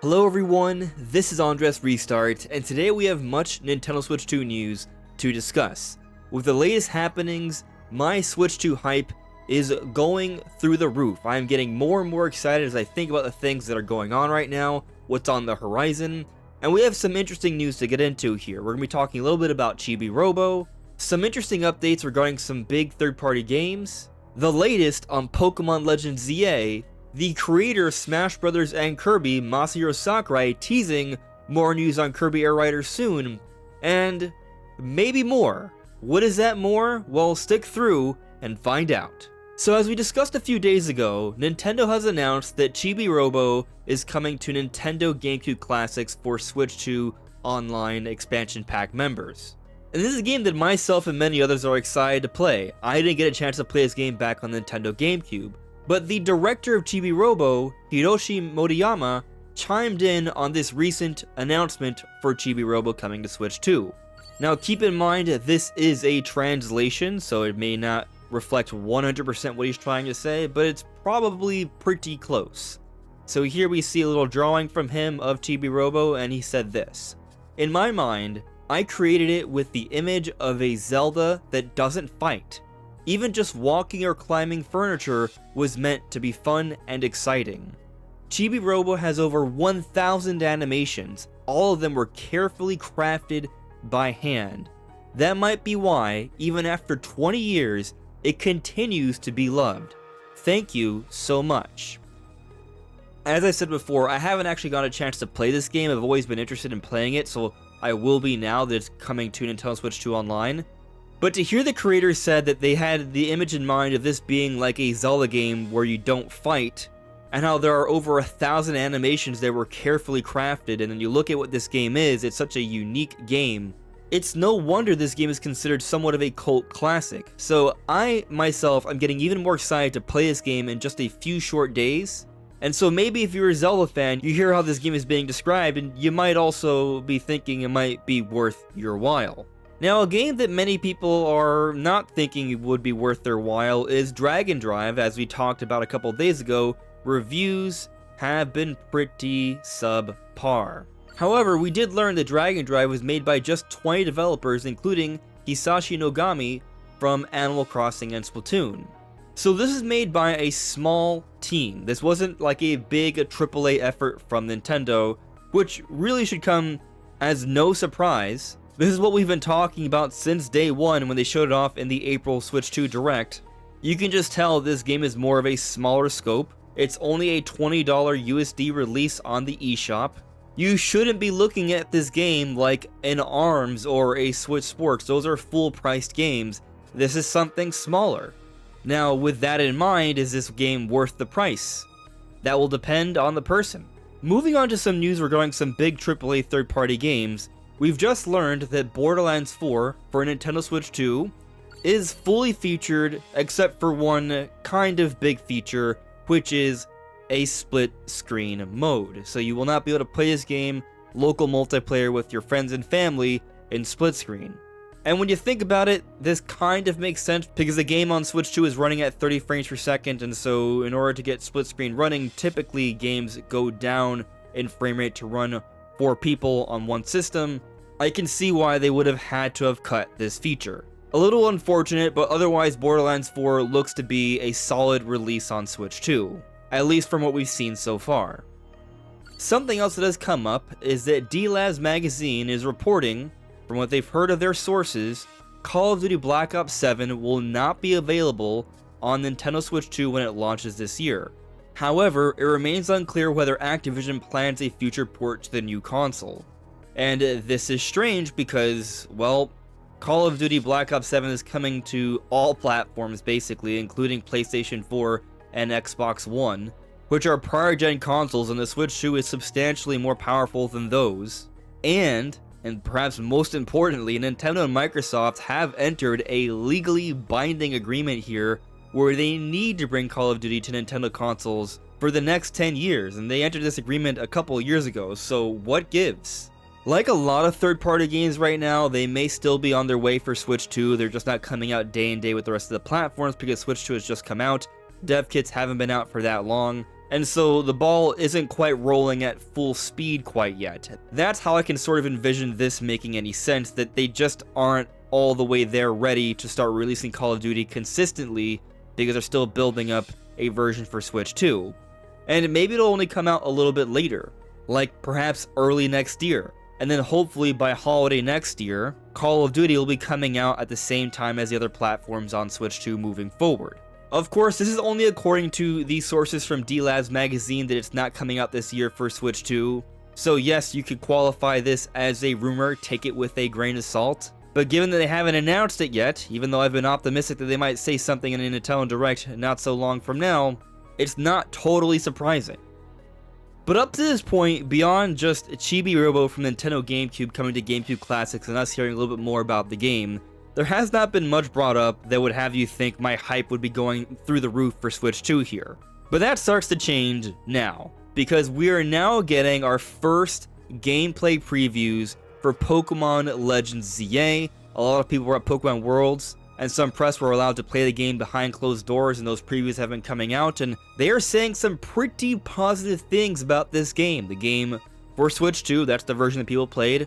Hello everyone, this is AndresRestart, and today we have much Nintendo Switch 2 news to discuss. With the latest happenings, my Switch 2 hype is going through the roof. I am getting more and more excited as I think about the things that are going on right now, what's on the horizon, and we have some interesting news to get into here. We're going to be talking a little bit about Chibi-Robo, some interesting updates regarding some big third-party games, the latest on Pokémon Legends ZA, the creator of Smash Bros. And Kirby, Masahiro Sakurai, teasing more news on Kirby Air Riders soon, and maybe more. What is that more? Well, stick through and find out. So as we discussed a few days ago, Nintendo has announced that Chibi-Robo is coming to Nintendo GameCube Classics for Switch 2 Online Expansion Pack members. And this is a game that myself and many others are excited to play. I didn't get a chance to play this game back on Nintendo GameCube, but the director of Chibi-Robo, Hiroshi Motoyama, chimed in on this recent announcement for Chibi-Robo coming to Switch 2. Now keep in mind, this is a translation, so it may not reflect 100% what he's trying to say, but it's probably pretty close. So here we see a little drawing from him of Chibi-Robo, and he said this: "In my mind, I created it with the image of a Zelda that doesn't fight. Even just walking or climbing furniture was meant to be fun and exciting." Chibi-Robo has over 1,000 animations. All of them were carefully crafted by hand. That might be why, even after 20 years, it continues to be loved. Thank you so much. As I said before, I haven't actually got a chance to play this game. I've always been interested in playing it, so I will be now that it's coming to Nintendo Switch 2 Online. But to hear the creators said that they had the image in mind of this being like a Zelda game where you don't fight, and how there are over 1,000 animations that were carefully crafted, and then you look at what this game is, it's such a unique game. It's no wonder this game is considered somewhat of a cult classic. So I, myself, am getting even more excited to play this game in just a few short days. And so maybe if you're a Zelda fan, you hear how this game is being described, and you might also be thinking it might be worth your while. Now, a game that many people are not thinking would be worth their while is Dragon Drive. As we talked about a couple days ago, reviews have been pretty subpar. However, we did learn that Dragon Drive was made by just 20 developers, including Hisashi Nogami from Animal Crossing and Splatoon. So this is made by a small team. This wasn't like a big AAA effort from Nintendo, which really should come as no surprise. This is what we've been talking about since day one when they showed it off in the April Switch 2 Direct. You can just tell this game is more of a smaller scope. It's only a $20 USD release on the eShop. You shouldn't be looking at this game like an ARMS or a Switch Sports. Those are full-priced games. This is something smaller. Now, with that in mind, is this game worth the price? That will depend on the person. Moving on to some news regarding some big AAA third-party games, we've just learned that Borderlands 4 for Nintendo Switch 2 is fully featured, except for one kind of big feature, which is a split screen mode. So you will not be able to play this game local multiplayer with your friends and family in split screen. And when you think about it, this kind of makes sense because the game on Switch 2 is running at 30 frames per second, and so in order to get split screen running, typically games go down in frame rate to run 4 people on one system. I can see why they would have had to have cut this feature. A little unfortunate, but otherwise Borderlands 4 looks to be a solid release on Switch 2, at least from what we've seen so far. Something else that has come up is that D-Labs magazine is reporting, from what they've heard of their sources, Call of Duty Black Ops 7 will not be available on Nintendo Switch 2 when it launches this year. However, it remains unclear whether Activision plans a future port to the new console. And this is strange because, well, Call of Duty Black Ops 7 is coming to all platforms basically, including PlayStation 4 and Xbox One, which are prior gen consoles, and the Switch 2 is substantially more powerful than those. And perhaps most importantly, Nintendo and Microsoft have entered a legally binding agreement here where they need to bring Call of Duty to Nintendo consoles for the next 10 years, and they entered this agreement a couple years ago, so what gives? Like a lot of third-party games right now, they may still be on their way for Switch 2, they're just not coming out day and day with the rest of the platforms because Switch 2 has just come out. Dev kits haven't been out for that long, and so the ball isn't quite rolling at full speed quite yet. That's how I can sort of envision this making any sense, that they just aren't all the way there ready to start releasing Call of Duty consistently because they're still building up a version for Switch 2. And maybe it'll only come out a little bit later, like perhaps early next year. And then hopefully by holiday next year, Call of Duty will be coming out at the same time as the other platforms on Switch 2 moving forward. Of course, this is only according to the sources from D-Labs magazine that it's not coming out this year for Switch 2. So yes, you could qualify this as a rumor, take it with a grain of salt. But given that they haven't announced it yet, even though I've been optimistic that they might say something in a Nintendo Direct not so long from now, it's not totally surprising. But up to this point, beyond just Chibi-Robo from Nintendo GameCube coming to GameCube Classics and us hearing a little bit more about the game, there has not been much brought up that would have you think my hype would be going through the roof for Switch 2 here. But that starts to change now, because we are now getting our first gameplay previews for Pokémon Legends ZA. A lot of people were at Pokémon Worlds, and some press were allowed to play the game behind closed doors, and those previews have been coming out, and they are saying some pretty positive things about this game. The game for Switch 2, that's the version that people played,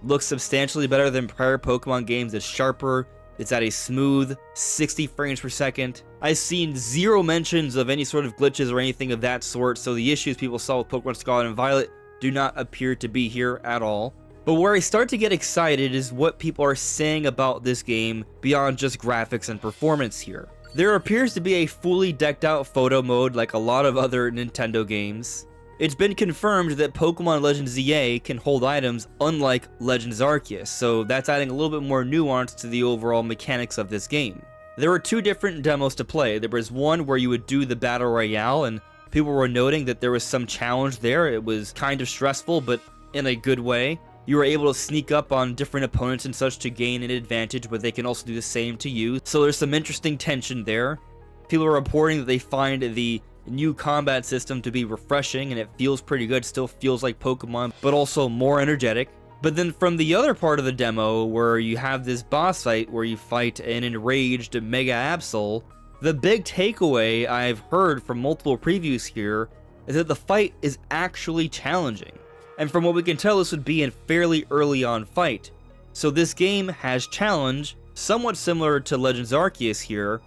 looks substantially better than prior Pokemon games. It's sharper, it's at a smooth 60 frames per second. I've seen zero mentions of any sort of glitches or anything of that sort, so the issues people saw with Pokemon Scarlet and Violet do not appear to be here at all. But where I start to get excited is what people are saying about this game beyond just graphics and performance here. There appears to be a fully decked out photo mode like a lot of other Nintendo games. It's been confirmed that Pokémon Legends ZA can hold items unlike Legends Arceus, so that's adding a little bit more nuance to the overall mechanics of this game. There were two different demos to play. There was one where you would do the Battle Royale, and people were noting that there was some challenge there. It was kind of stressful, but in a good way. You were able to sneak up on different opponents and such to gain an advantage, but they can also do the same to you. So there's some interesting tension there. People are reporting that they find the new combat system to be refreshing, and it feels pretty good. Still feels like Pokemon, but also more energetic. But then from the other part of the demo, where you have this boss fight where you fight an enraged Mega Absol, the big takeaway I've heard from multiple previews here is that the fight is actually challenging. And from what we can tell, this would be a fairly early on fight. So this game has challenge, somewhat similar to Legends Arceus here,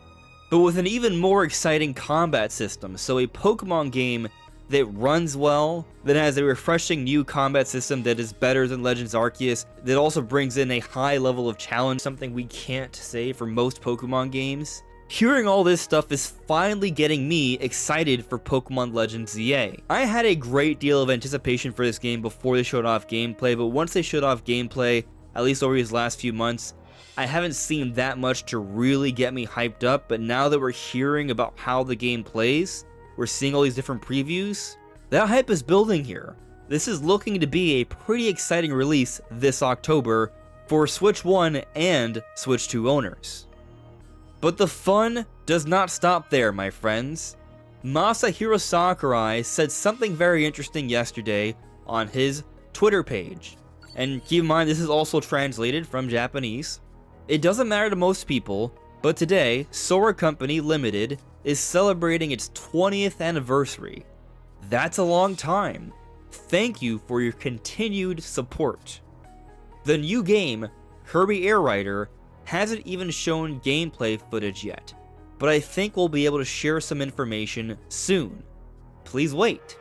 but with an even more exciting combat system. So a Pokemon game that runs well, that has a refreshing new combat system that is better than Legends Arceus, that also brings in a high level of challenge, something we can't say for most Pokemon games. Hearing all this stuff is finally getting me excited for Pokémon Legends ZA. I had a great deal of anticipation for this game before they showed off gameplay, but once they showed off gameplay, at least over these last few months, I haven't seen that much to really get me hyped up. But now that we're hearing about how the game plays, we're seeing all these different previews, that hype is building here. This is looking to be a pretty exciting release this October for Switch 1 and Switch 2 owners. But the fun does not stop there, my friends. Masahiro Sakurai said something very interesting yesterday on his Twitter page. And keep in mind, this is also translated from Japanese. It doesn't matter to most people, but today, Sora Company Limited is celebrating its 20th anniversary. That's a long time. Thank you for your continued support. The new game, Kirby Air Rider, hasn't even shown gameplay footage yet, but I think we'll be able to share some information soon. Please wait.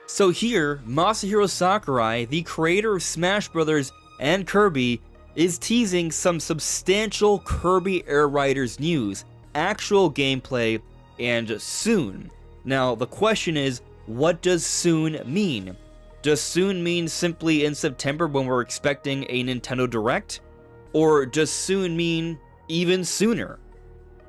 So here, Masahiro Sakurai, the creator of Smash Bros. And Kirby, is teasing some substantial Kirby Air Riders news, actual gameplay, and soon. Now, the question is, what does soon mean? Does soon mean simply in September when we're expecting a Nintendo Direct? Or does soon mean even sooner?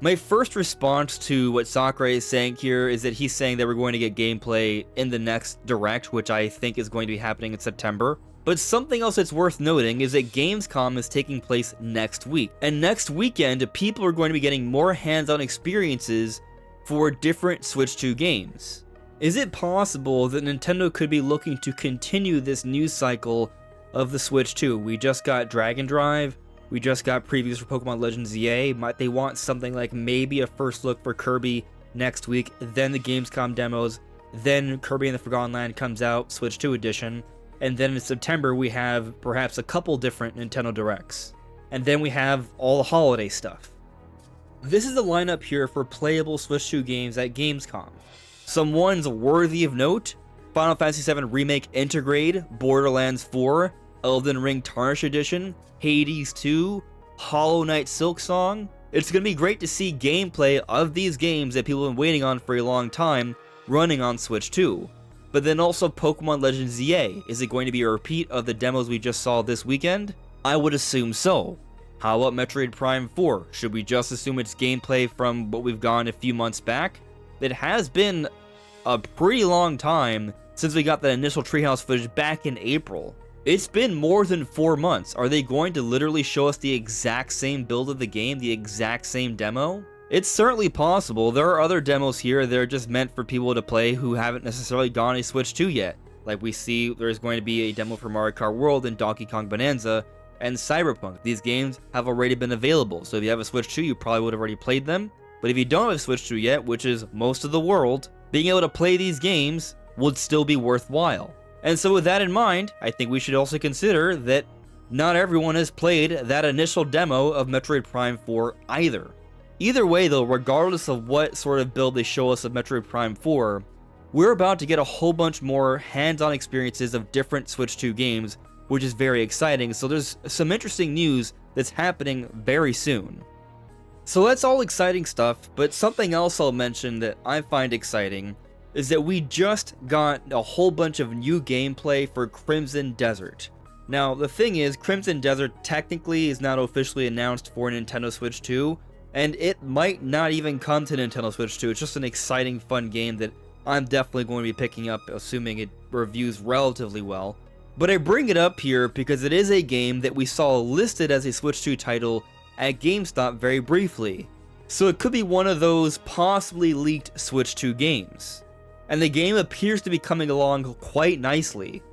My first response to what Sakurai is saying here is that he's saying that we're going to get gameplay in the next Direct, which I think is going to be happening in September. But something else that's worth noting is that Gamescom is taking place next week. And next weekend, people are going to be getting more hands-on experiences for different Switch 2 games. Is it possible that Nintendo could be looking to continue this news cycle of the Switch 2? We just got Dragon Drive. We just got previews for Pokémon Legends ZA. Might they want something like maybe a first look for Kirby next week, then the Gamescom demos, Then Kirby and the Forgotten Land comes out, Switch 2 edition. And then in September, we have perhaps a couple different Nintendo Directs. And then we have all the holiday stuff. This is the lineup here for playable Switch 2 games at Gamescom. Some ones worthy of note: Final Fantasy VII Remake Intergrade, Borderlands 4, Elden Ring Tarnished Edition, Hades 2, Hollow Knight Silksong. It's going to be great to see gameplay of these games that people have been waiting on for a long time running on Switch 2. But then also Pokémon Legends ZA. Is it going to be a repeat of the demos we just saw this weekend? I would assume so. How about Metroid Prime 4? Should we just assume it's gameplay from what we've gotten a few months back? It has been a pretty long time since we got that initial Treehouse footage back in April. It's been more than 4 months. Are they going to literally show us the exact same build of the game, the exact same demo? It's certainly possible. There are other demos here that are just meant for people to play who haven't necessarily gotten a Switch 2 yet. Like we see there's going to be a demo for Mario Kart World and Donkey Kong Bonanza and Cyberpunk. These games have already been available, so if you have a Switch 2, you probably would have already played them. But if you don't have a Switch 2 yet, which is most of the world, being able to play these games would still be worthwhile. And so with that in mind, I think we should also consider that not everyone has played that initial demo of Metroid Prime 4 either. Either way though, regardless of what sort of build they show us of Metroid Prime 4, we're about to get a whole bunch more hands-on experiences of different Switch 2 games, which is very exciting. So there's some interesting news that's happening very soon. So that's all exciting stuff, but something else I'll mention that I find exciting is that we just got a whole bunch of new gameplay for Crimson Desert. Now, the thing is, Crimson Desert technically is not officially announced for Nintendo Switch 2, and it might not even come to Nintendo Switch 2. It's just an exciting, fun game that I'm definitely going to be picking up, assuming it reviews relatively well. But I bring it up here because it is a game that we saw listed as a Switch 2 title at GameStop very briefly. So it could be one of those possibly leaked Switch 2 games. And the game appears to be coming along quite nicely.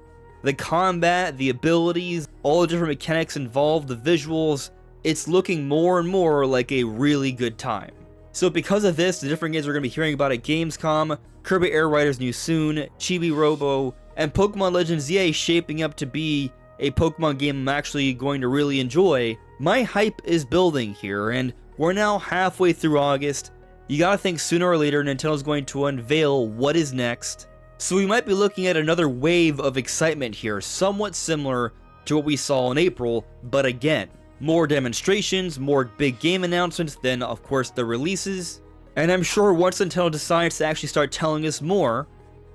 The combat, the abilities, all the different mechanics involved, the visuals, it's looking more and more like a really good time. So because of this, the different games we're going to be hearing about at Gamescom, Kirby Air Riders new soon, Chibi-Robo, and Pokémon Legends ZA shaping up to be a Pokemon game I'm actually going to really enjoy, my hype is building here, and we're now halfway through August. You gotta think sooner or later Nintendo's going to unveil what is next, so we might be looking at another wave of excitement here, somewhat similar to what we saw in April, but again, more demonstrations, more big game announcements, then of course the releases, and I'm sure once Nintendo decides to actually start telling us more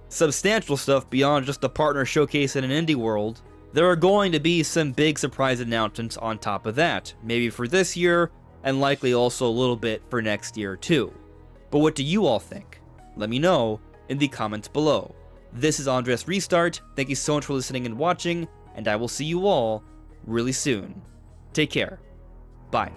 substantial stuff beyond just the partner showcase in an indie world, there are going to be some big surprise announcements on top of that, maybe for this year, and likely also a little bit for next year too. But what do you all think? Let me know in the comments below. This is AndresRestart, thank you so much for listening and watching, and I will see you all really soon. Take care. Bye.